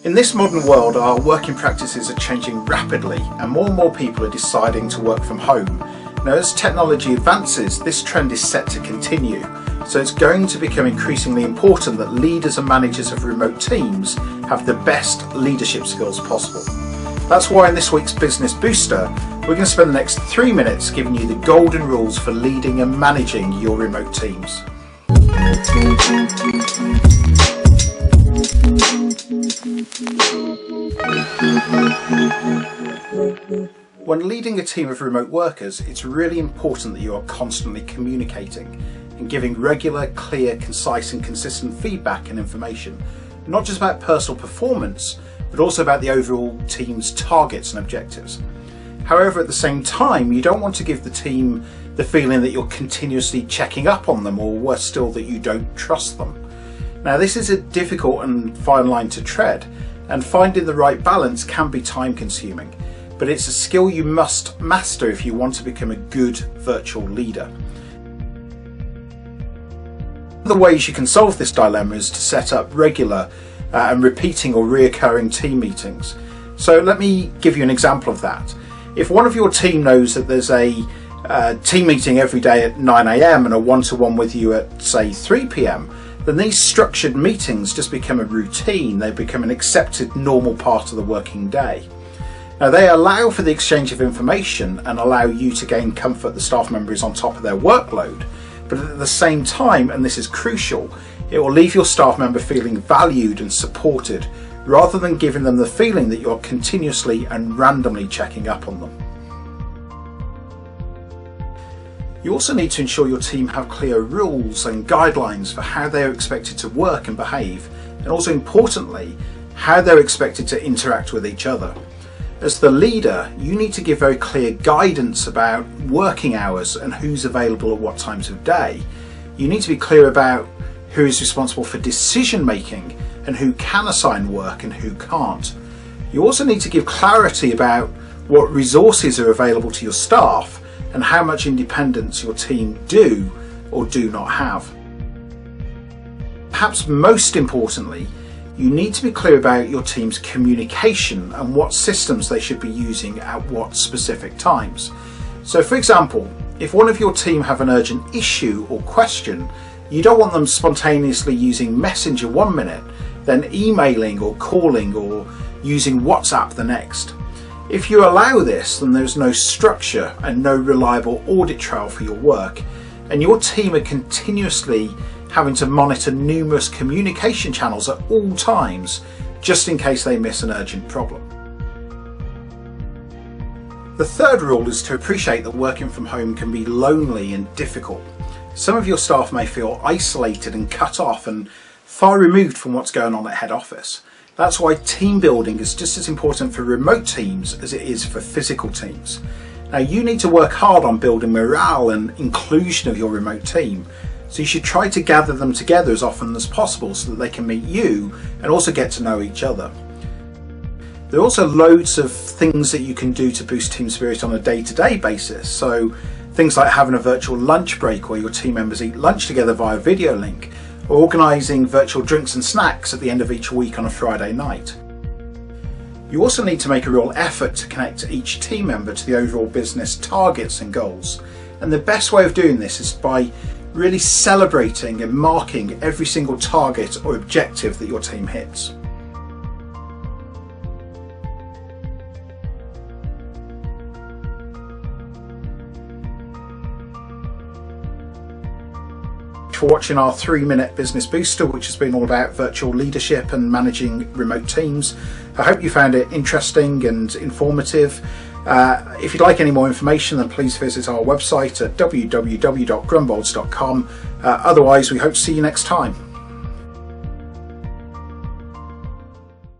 In this modern world, our working practices are changing rapidly and more people are deciding to work from home. Now, as technology advances, this trend is set to continue, so it's going to become increasingly important that leaders and managers of remote teams have the best leadership skills possible. That's why in this week's Business Booster, we're going to spend the next 3 minutes giving you the golden rules for leading and managing your remote teams. When leading a team of remote workers, it's really important that you are constantly communicating and giving regular, clear, concise and consistent feedback and information, not just about personal performance, but also about the overall team's targets and objectives. However, at the same time, you don't want to give the team the feeling that you're continuously checking up on them, or worse still, that you don't trust them. Now, this is a difficult and fine line to tread, and finding the right balance can be time consuming, but it's a skill you must master if you want to become a good virtual leader. One of the ways you can solve this dilemma is to set up regular and repeating or reoccurring team meetings. So let me give you an example of that. If one of your team knows that there's a team meeting every day at 9 AM and a one-to-one with you at, say, 3 PM, then these structured meetings just become a routine. They become an accepted normal part of the working day. Now, they allow for the exchange of information and allow you to gain comfort the staff member is on top of their workload, but at the same time, and this is crucial, it will leave your staff member feeling valued and supported, rather than giving them the feeling that you're continuously and randomly checking up on them. You also need to ensure your team have clear rules and guidelines for how they are expected to work and behave, and also importantly, how they're expected to interact with each other. As the leader, you need to give very clear guidance about working hours and who's available at what times of day. You need to be clear about who is responsible for decision making and who can assign work and who can't. You also need to give clarity about what resources are available to your staff and how much independence your team do or do not have. Perhaps most importantly, you need to be clear about your team's communication and what systems they should be using at what specific times. So for example, if one of your team have an urgent issue or question, you don't want them spontaneously using Messenger 1 minute, then emailing or calling or using WhatsApp the next. If you allow this, then there's no structure and no reliable audit trail for your work, and your team are continuously having to monitor numerous communication channels at all times, just in case they miss an urgent problem. The third rule is to appreciate that working from home can be lonely and difficult. Some of your staff may feel isolated and cut off and far removed from what's going on at head office. That's why team building is just as important for remote teams as it is for physical teams. Now, you need to work hard on building morale and inclusion of your remote team, so you should try to gather them together as often as possible so that they can meet you and also get to know each other. There are also loads of things that you can do to boost team spirit on a day-to-day basis. So things like having a virtual lunch break where your team members eat lunch together via video link, or organising virtual drinks and snacks at the end of each week on a Friday night. You also need to make a real effort to connect each team member to the overall business targets and goals. And the best way of doing this is by really celebrating and marking every single target or objective that your team hits. For watching our 3-minute business booster, which has been all about virtual leadership and managing remote teams. I hope you found it interesting and informative. If you'd like any more information, then please visit our website at www.grunbolds.com. Otherwise, we hope to see you next time.